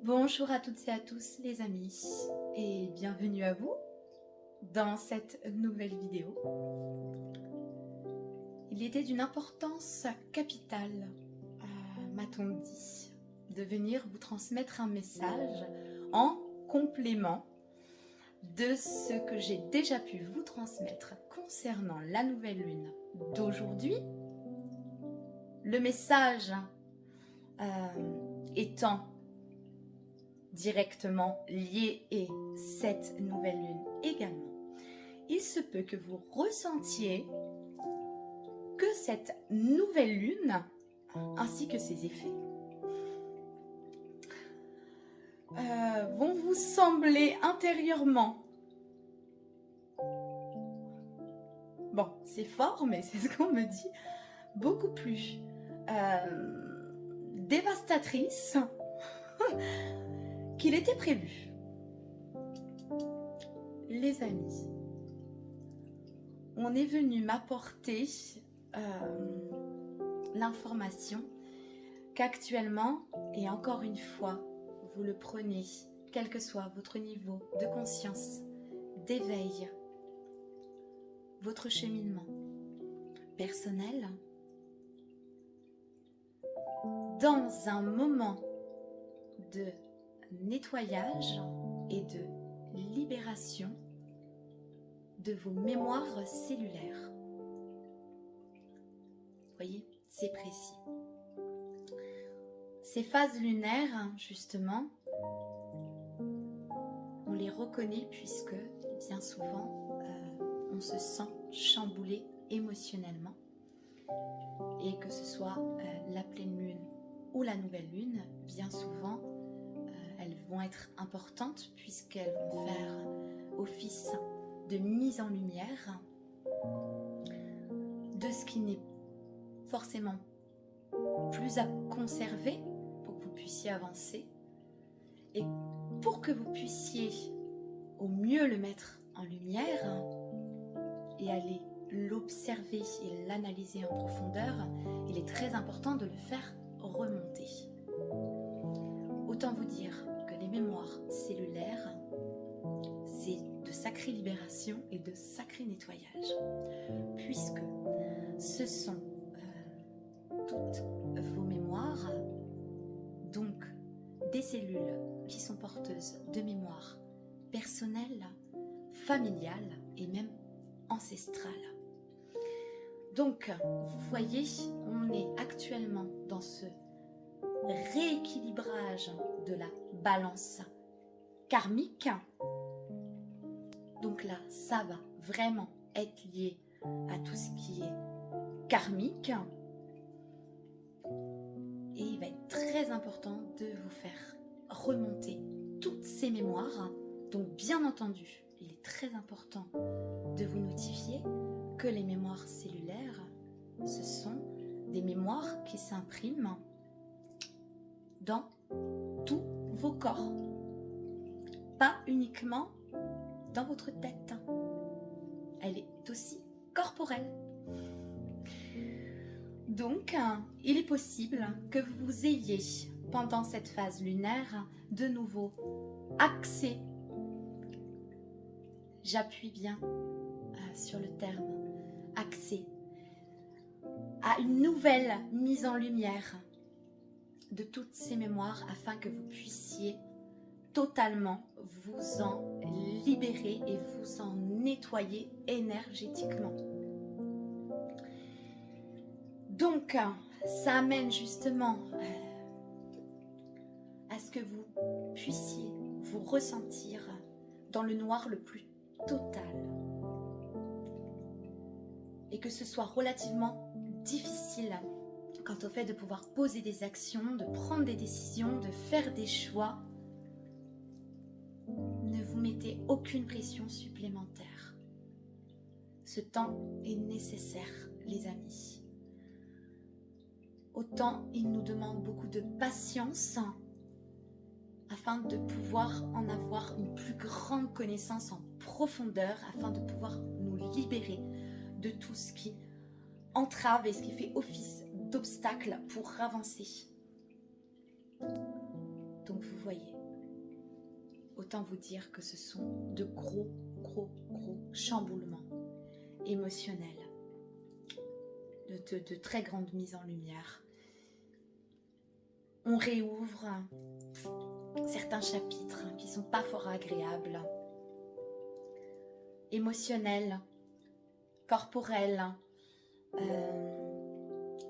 Bonjour à toutes et à tous les amis et bienvenue à vous dans cette nouvelle vidéo. Il était d'une importance capitale, m'a-t-on dit, de venir vous transmettre un message en complément de ce que j'ai déjà pu vous transmettre concernant la nouvelle lune d'aujourd'hui. Le message étant directement lié et cette nouvelle lune également, il se peut que vous ressentiez que cette nouvelle lune ainsi que ses effets vont vous sembler intérieurement, bon c'est fort mais c'est ce qu'on me dit, beaucoup plus dévastatrices qu'il était prévu. Les amis, on est venu m'apporter l'information qu'actuellement, et encore une fois, vous le prenez, quel que soit votre niveau de conscience, d'éveil, votre cheminement personnel, dans un moment de nettoyage et de libération de vos mémoires cellulaires. Vous voyez, c'est précis. Ces phases lunaires, justement, on les reconnaît puisque bien souvent, on se sent chamboulé émotionnellement. Et que ce soit la pleine lune ou la nouvelle lune, bien souvent, elles vont être importantes puisqu'elles vont faire office de mise en lumière de ce qui n'est forcément plus à conserver pour que vous puissiez avancer et pour que vous puissiez au mieux le mettre en lumière et aller l'observer et l'analyser en profondeur, il est très important de le faire remonter. Autant vous dire que les mémoires cellulaires, c'est de sacrée libération et de sacré nettoyage, puisque ce sont toutes vos mémoires, donc des cellules qui sont porteuses de mémoires personnelles, familiales et même ancestrales. Donc, vous voyez, on est actuellement dans ce rééquilibrage de la balance karmique. Donc là, ça va vraiment être lié à tout ce qui est karmique. Et il va être très important de vous faire remonter toutes ces mémoires. Donc bien entendu, il est très important de vous notifier que les mémoires cellulaires, ce sont des mémoires qui s'impriment dans tous vos corps, pas uniquement dans votre tête. Elle est aussi corporelle. Donc, il est possible que vous ayez, pendant cette phase lunaire, de nouveau accès, j'appuie bien sur le terme accès, à une nouvelle mise en lumière de toutes ces mémoires afin que vous puissiez totalement vous en libérer et vous en nettoyer énergétiquement. Donc, ça amène justement à ce que vous puissiez vous ressentir dans le noir le plus total. Et que ce soit relativement difficile quant au fait de pouvoir poser des actions, de prendre des décisions, de faire des choix. Ne vous mettez aucune pression supplémentaire. Ce temps est nécessaire, les amis. Autant il nous demande beaucoup de patience afin de pouvoir en avoir une plus grande connaissance en profondeur, afin de pouvoir nous libérer de tout ce qui entrave et ce qui fait office d'obstacle pour avancer. Donc vous voyez, autant vous dire que ce sont de gros chamboulements émotionnels, de très grandes mises en lumière. On réouvre certains chapitres qui ne sont pas fort agréables, émotionnels, corporels,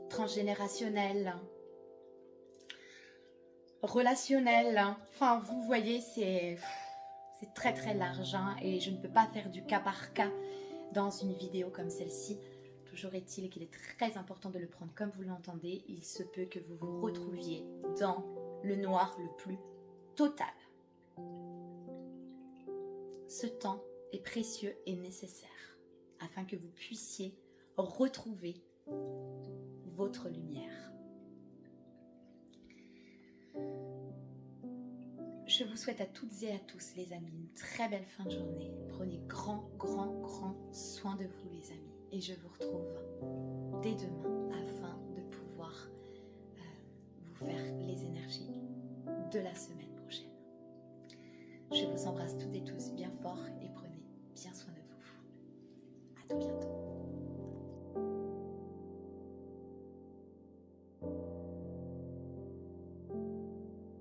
transgénérationnels, relationnels. Enfin, vous voyez, c'est très large, hein, et je ne peux pas faire du cas par cas dans une vidéo comme celle-ci. Toujours est-il qu'il est très important de le prendre comme vous l'entendez. Il se peut que vous vous retrouviez dans le noir le plus total. Ce temps est précieux et nécessaire afin que vous puissiez retrouver votre lumière. Je vous souhaite à toutes et à tous, les amis, une très belle fin de journée. Prenez grand soin de vous, les amis. Et je vous retrouve dès demain afin de pouvoir vous faire les énergies de la semaine prochaine. Je vous embrasse toutes et tous bien fort et prenez bien soin de vous. À tout bientôt.